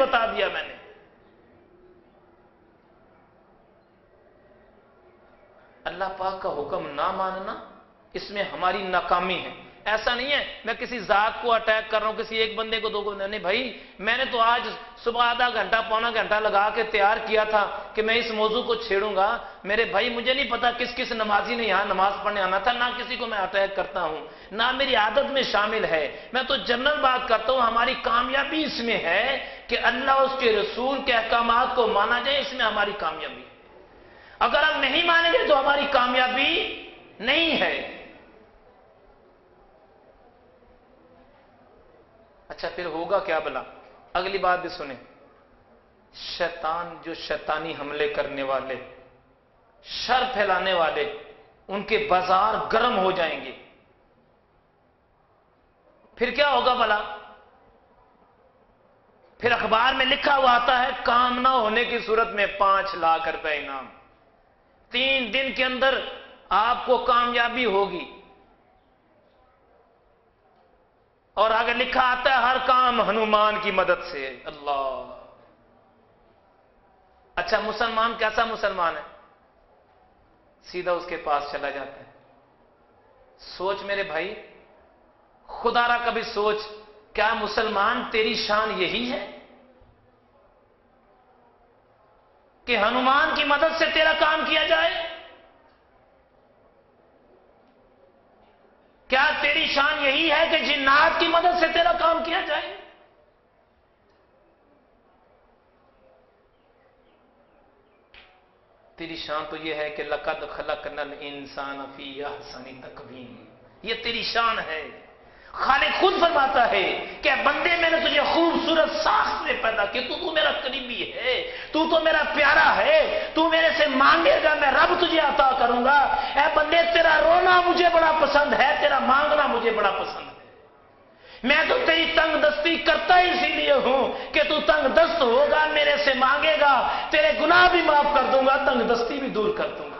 بتا دیا میں نے۔ اللہ پاک کا حکم نہ ماننا، اس میں ہماری ناکامی ہے۔ ایسا نہیں ہے میں کسی ذات کو اٹیک کر رہا ہوں، کسی ایک بندے کو دو کو نہیں بھائی، میں نے تو آج صبح آدھا گھنٹہ پونا گھنٹہ لگا کے تیار کیا تھا کہ میں اس موضوع کو چھیڑوں گا۔ میرے بھائی مجھے نہیں پتا کس کس نمازی نے یہاں نماز پڑھنے آنا تھا، نہ کسی کو میں اٹیک کرتا ہوں، نہ میری عادت میں شامل ہے۔ میں تو جنرل بات کرتا ہوں، ہماری کامیابی اس میں ہے کہ اللہ اس کے رسول کے احکامات کو مانا جائے، اس میں ہماری کامیابی ہے۔ اگر ہم نہیں مانیں گے تو ہماری کامیابی نہیں ہے۔ اچھا پھر ہوگا کیا بلا؟ اگلی بات بھی سنیں، شیطان جو شیطانی حملے کرنے والے، شر پھیلانے والے، ان کے بازار گرم ہو جائیں گے۔ پھر کیا ہوگا بلا؟ پھر اخبار میں لکھا ہوا آتا ہے کام نہ ہونے کی صورت میں 5 لاکھ روپے انعام، 3 دن کے اندر آپ کو کامیابی ہوگی۔ اور آگے لکھا آتا ہے ہر کام ہنومان کی مدد سے۔ اللہ! اچھا مسلمان کیسا مسلمان ہے؟ سیدھا اس کے پاس چلا جاتا ہے۔ سوچ میرے بھائی، خدا را کبھی سوچ، کیا مسلمان تیری شان یہی ہے کہ ہنومان کی مدد سے تیرا کام کیا جائے؟ کیا تیری شان یہی ہے کہ جنات کی مدد سے تیرا کام کیا جائے؟ تیری شان تو یہ ہے کہ لقد خلقنا الانسان فی احسن تقویم، یہ تیری شان ہے۔ خالق خود فرماتا ہے کہ بندے میں نے تجھے خوبصورت ساخت سے پیدا کیا، تو میرا قریبی ہے، تو میرا پیارا ہے، تو میرے سے مانگے گا میں رب تجھے عطا کروں گا۔ اے بندے تیرا رونا مجھے بڑا پسند ہے، تیرا مانگنا مجھے بڑا پسند ہے۔ میں تو تیری تنگ دستی کرتا ہی اسی لیے ہوں کہ تو تنگ دست ہوگا، میرے سے مانگے گا، تیرے گناہ بھی معاف کر دوں گا، تنگ دستی بھی دور کر دوں گا۔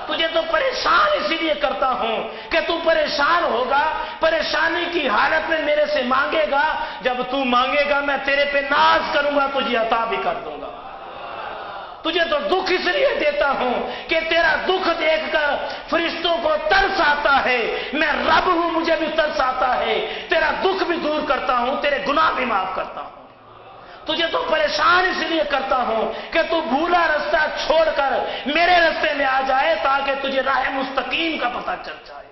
تجھے تو پریشان اسی لیے کرتا ہوں کہ تو پریشان ہوگا، پریشانی کی حالت میں میرے سے مانگے گا، جب تو مانگے گا میں تیرے پہ ناز کروں گا، تجھے عطا بھی کر دوں گا۔ تجھے تو دکھ اس لیے دیتا ہوں کہ تیرا دکھ دیکھ کر فرشتوں کو ترس آتا ہے، میں رب ہوں مجھے بھی ترس آتا ہے، تیرا دکھ بھی دور کرتا ہوں، تیرے گناہ بھی معاف کرتا ہوں۔ تجھے تو پریشان اس لیے کرتا ہوں کہ تو بھولا رستہ چھوڑ کر میرے رستے میں آ جائے تاکہ تجھے راہ مستقیم کا پتہ چل جائے۔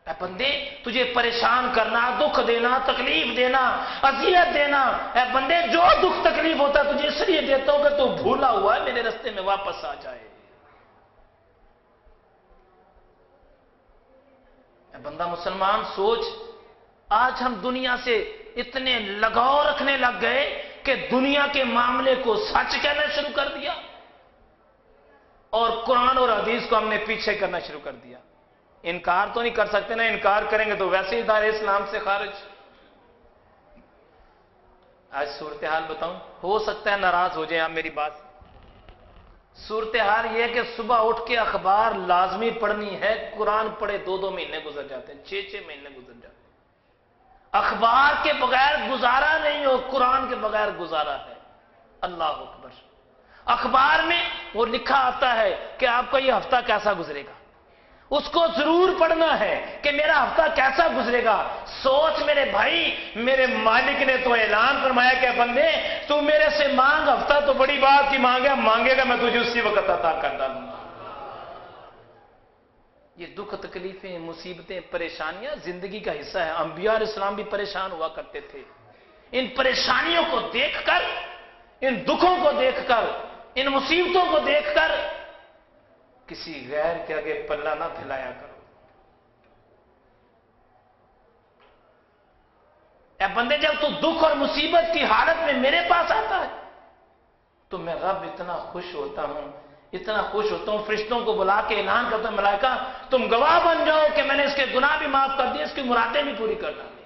اے بندے تجھے پریشان کرنا، دکھ دینا، تکلیف دینا، اذیت دینا، اے بندے جو دکھ تکلیف ہوتا ہے تجھے اس لیے دیتا ہوں کہ تو بھولا ہوا ہے، میرے رستے میں واپس آ جائے۔ اے بندہ مسلمان سوچ، آج ہم دنیا سے اتنے لگاؤ رکھنے لگ گئے کہ دنیا کے معاملے کو سچ کہنا شروع کر دیا اور قرآن اور حدیث کو ہم نے پیچھے کرنا شروع کر دیا۔ انکار تو نہیں کر سکتے نا، انکار کریں گے تو ویسے ہی دار اسلام سے خارج۔ آج صورتحال بتاؤں، ہو سکتا ہے ناراض ہو جائیں آپ میری بات۔ صورتحال یہ کہ صبح اٹھ کے اخبار لازمی پڑھنی ہے، قرآن پڑھے 2 مہینے گزر جاتے ہیں، 6 مہینے گزر جاتے ہیں۔ اخبار کے بغیر گزارا نہیں ہو، قرآن کے بغیر گزارا ہے۔ اللہ اکبر! اخبار میں وہ لکھا آتا ہے کہ آپ کا یہ ہفتہ کیسا گزرے گا، اس کو ضرور پڑھنا ہے کہ میرا ہفتہ کیسا گزرے گا۔ سوچ میرے بھائی، میرے مالک نے تو اعلان فرمایا کہ بندے تو میرے سے مانگ، ہفتہ تو بڑی بات کی مانگے گا میں تجھے اسی وقت عطا کر ڈالوں گا۔ یہ دکھ تکلیفیں، مصیبتیں، پریشانیاں زندگی کا حصہ ہے۔ انبیاء علیہ السلام بھی پریشان ہوا کرتے تھے۔ ان پریشانیوں کو دیکھ کر، ان دکھوں کو دیکھ کر، ان مصیبتوں کو دیکھ کر کسی غیر کے آگے پلہ نہ پھیلایا کرو۔ اے بندے جب تو دکھ اور مصیبت کی حالت میں میرے پاس آتا ہے تو میں رب اتنا خوش ہوتا ہوں، اتنا خوش ہوتا ہوں، فرشتوں کو بلا کے اعلان کرتا ہوں، ملائکہ تم گواہ بن جاؤ کہ میں نے اس کے گناہ بھی معاف کر دیے، اس کی مرادیں بھی پوری کر ڈالی۔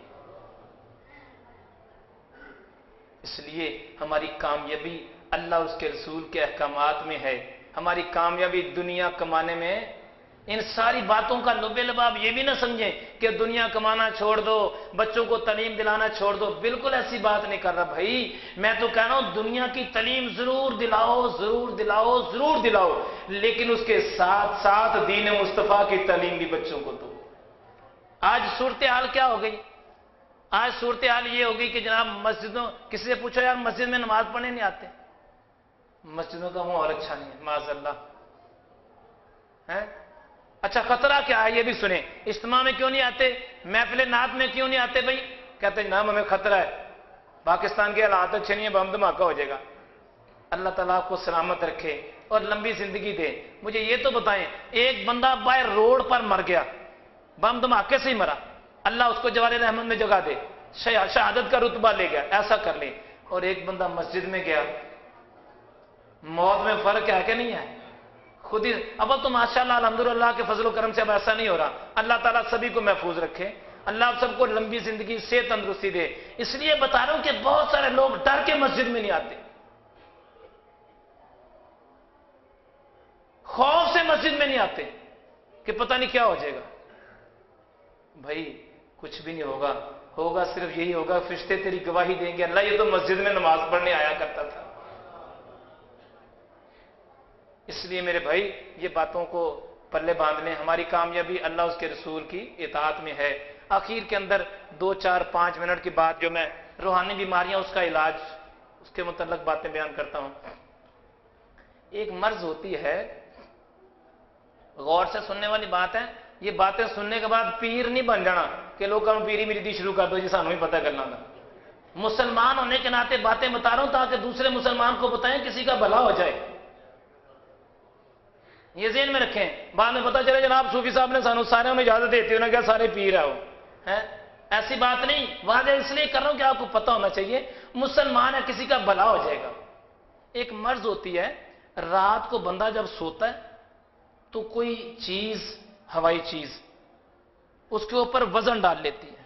اس لیے ہماری کامیابی اللہ اور اس کے رسول کے احکامات میں ہے، ہماری کامیابی دنیا کمانے میں ان ساری باتوں کا لب لباب یہ بھی نہ سمجھیں کہ دنیا کمانا چھوڑ دو، بچوں کو تعلیم دلانا چھوڑ دو، بالکل ایسی بات نہیں کر رہا بھائی، میں تو کہہ رہا ہوں دنیا کی تعلیم ضرور دلاؤ، ضرور دلاؤ، ضرور دلاؤ، لیکن اس کے ساتھ ساتھ دین مصطفیٰ کی تعلیم بھی بچوں کو دو۔ آج صورتحال کیا ہو گئی؟ آج صورتحال یہ ہوگی کہ جناب مسجدوں، کسی سے پوچھو یار مسجد میں نماز پڑھنے نہیں آتے، مسجدوں کا ماحول اچھا نہیں ہے معاذ اللہ ہے۔ اچھا خطرہ کیا ہے یہ بھی سنیں، اجتماع میں کیوں نہیں آتے، محفل نعت میں کیوں نہیں آتے بھائی؟ کہتے ہیں جناب ہمیں خطرہ ہے، پاکستان کے حالات اچھے نہیں ہیں، بم دھماکہ ہو جائے گا۔ اللہ تعالیٰ آپ کو سلامت رکھے اور لمبی زندگی دے۔ مجھے یہ تو بتائیں، ایک بندہ باہر روڈ پر مر گیا، بم دھماکے سے ہی مرا، اللہ اس کو جوار رحمت میں جگہ دے، شہادت کا رتبہ لے گیا، ایسا کر لیں۔ اور ایک بندہ مسجد میں گیا، موت میں فرق ہے کہ نہیں ہے؟ خود ہی اب تو ماشاءاللہ الحمدللہ کے فضل و کرم سے اب ایسا نہیں ہو رہا۔ اللہ تعالیٰ سبھی کو محفوظ رکھے، اللہ آپ سب کو لمبی زندگی صحت تندرستی دے۔ اس لیے بتا رہا ہوں کہ بہت سارے لوگ ڈر کے مسجد میں نہیں آتے، خوف سے مسجد میں نہیں آتے کہ پتہ نہیں کیا ہو جائے گا۔ بھائی کچھ بھی نہیں ہوگا، ہوگا صرف یہی ہوگا، فرشتے تیری گواہی دیں گے، اللہ یہ تو مسجد میں نماز پڑھنے آیا کرتا تھا۔ اس لیے میرے بھائی یہ باتوں کو پلے باندھ لیں، ہماری کامیابی اللہ اس کے رسول کی اطاعت میں ہے۔ آخر کے اندر 2 4 5 منٹ کی بات جو میں روحانی بیماریاں اس کا علاج اس کے متعلق باتیں بیان کرتا ہوں۔ ایک مرض ہوتی ہے، غور سے سننے والی بات ہے، یہ باتیں سننے کے بعد پیر نہیں بن جانا کہ لوگ کہوں پیری میری شروع کر دو جی سانوں ہی پتہ کرنا تھا۔ مسلمان ہونے کے ناطے باتیں بتا رہا ہوں تاکہ دوسرے مسلمان کو بتائیں کسی کا بھلا ہو جائے، یہ ذہن میں رکھیں۔ بعد میں پتہ چلے جناب صوفی صاحب نے سانوں سارے انہیں اجازت دیتے ہونا کیا سارے پیر ہے وہ ہے، ایسی بات نہیں، واضح اس لیے کر رہا ہوں کہ آپ کو پتہ ہونا چاہیے مسلمان ہے کسی کا بھلا ہو جائے گا۔ ایک مرض ہوتی ہے، رات کو بندہ جب سوتا ہے تو کوئی چیز، ہوائی چیز اس کے اوپر وزن ڈال لیتی ہے،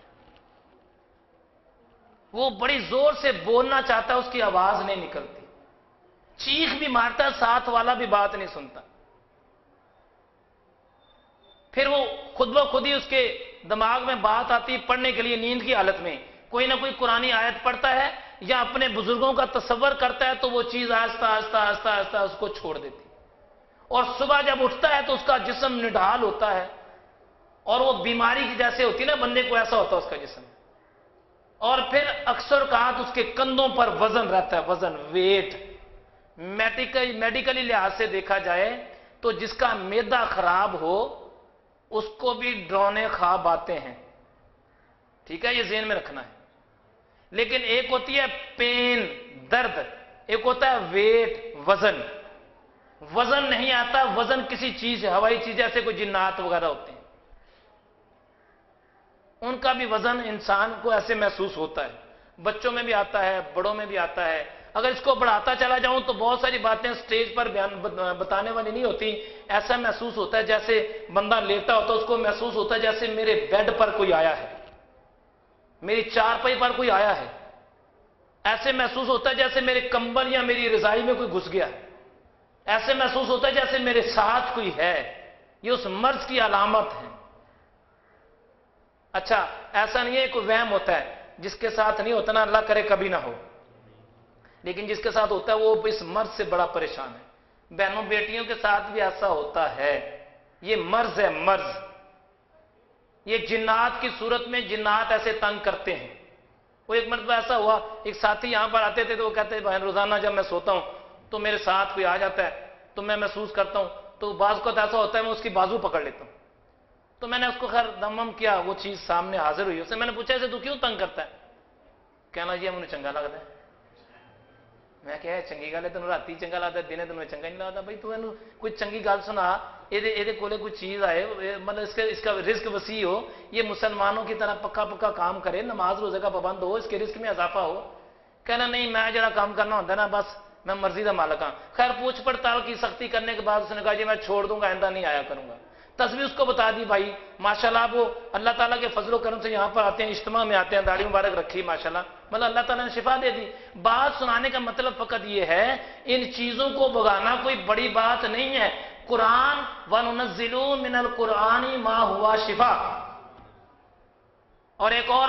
وہ بڑی زور سے بولنا چاہتا ہے، اس کی آواز نہیں نکلتی، چیخ بھی مارتا ہے، ساتھ والا بھی بات نہیں سنتا، پھر وہ خود بخود ہی اس کے دماغ میں بات آتی پڑھنے کے لیے، نیند کی حالت میں کوئی نہ کوئی قرآنی آیت پڑھتا ہے یا اپنے بزرگوں کا تصور کرتا ہے تو وہ چیز آہستہ آہستہ آہستہ آہستہ اس کو چھوڑ دیتی، اور صبح جب اٹھتا ہے تو اس کا جسم نڈھال ہوتا ہے، اور وہ بیماری کی جیسے ہوتی نا بندے کو ایسا ہوتا ہے اس کا جسم، اور پھر اکثر اوقات اس کے کندھوں پر وزن رہتا ہے، وزن، ویٹ۔ میڈیکلی لحاظ سے دیکھا جائے تو جس کا معدہ خراب ہو اس کو بھی ڈراؤنے خواب آتے ہیں، ٹھیک ہے، یہ ذہن میں رکھنا ہے۔ لیکن ایک ہوتی ہے پین، درد، ایک ہوتا ہے ویٹ، وزن۔ وزن نہیں آتا، وزن کسی چیز، ہوائی چیز، جیسے کوئی جنات وغیرہ ہوتے ہیں، ان کا بھی وزن انسان کو ایسے محسوس ہوتا ہے، بچوں میں بھی آتا ہے، بڑوں میں بھی آتا ہے۔ اگر اس کو بڑھاتا چلا جاؤں تو بہت ساری باتیں سٹیج پر بتانے والی نہیں ہوتی، ایسا محسوس ہوتا ہے جیسے بندہ لیٹا ہوتا ہے، اس کو محسوس ہوتا ہے جیسے میرے بیڈ پر کوئی آیا ہے، میری چارپائی پر کوئی آیا ہے، ایسے محسوس ہوتا ہے جیسے میرے کمبل یا میری رضائی میں کوئی گھس گیا، ایسے محسوس ہوتا ہے جیسے میرے ساتھ کوئی ہے، یہ اس مرض کی علامت ہے۔ اچھا ایسا نہیں ہے کوئی وہم ہوتا ہے، جس کے ساتھ نہیں ہوتا نا، اللہ کرے کبھی نہ ہو، لیکن جس کے ساتھ ہوتا ہے وہ اس مرض سے بڑا پریشان ہے۔ بہنوں بیٹیوں کے ساتھ بھی ایسا ہوتا ہے، یہ مرض ہے، مرض۔ یہ جنات کی صورت میں جنات ایسے تنگ کرتے ہیں۔ وہ ایک مرتبہ ایسا ہوا، ایک ساتھی یہاں پر آتے تھے تو وہ کہتے ہیں بہن روزانہ جب میں سوتا ہوں تو میرے ساتھ کوئی آ جاتا ہے تو میں محسوس کرتا ہوں، تو بعض کو ایسا ہوتا ہے میں اس کی بازو پکڑ لیتا ہوں۔ تو میں نے اس کو خیر دم کیا، وہ چیز سامنے حاضر ہوئی، اس سے میں نے پوچھا اسے تو کیوں تنگ کرتا ہے؟ کہنا جی مجھے چنگا لگتا ہے۔ میں کہا چنگی گل ہے، تینوں راتی چنگا لگتا ہے، دنے تینوں چنگا نہیں لگتا؟ بھائی تو کوئی چنگی گل سنا، یہ کولے کوئی چیز آئے، مطلب اس کا رزق وسیع ہو، یہ مسلمانوں کی طرح پکا پکا کام کرے، نماز روزے کا پابند ہو، اس کے رزق میں اضافہ ہو۔ کہنا نہیں میں جڑا کام کرنا ہوتا ہے نا بس میں مرضی کا مالک ہاں۔ خیر پوچھ پڑتال کی، سختی کرنے کے بعد اس نے کہا جی میں چھوڑ دوں گا، آئندہ نہیں آیا کروں گا۔ تصویر اس کو بتا دی بھائی، ماشاءاللہ وہ اللہ تعالیٰ کے فضل و کرم سے یہاں پر آتے ہیں، اجتماع میں آتے ہیں، داڑھی مبارک رکھی ماشاءاللہ، مطلب اللہ تعالیٰ نے شفا دے دی۔ بات سنانے کا مطلب فقط یہ ہے، ان چیزوں کو بھگانا کوئی بڑی بات نہیں ہے، قرآن وَنُنَزِّلُ مِنَ الْقُرْآنِ مَا هُوَ شِفَاءٌ، اور ایک اور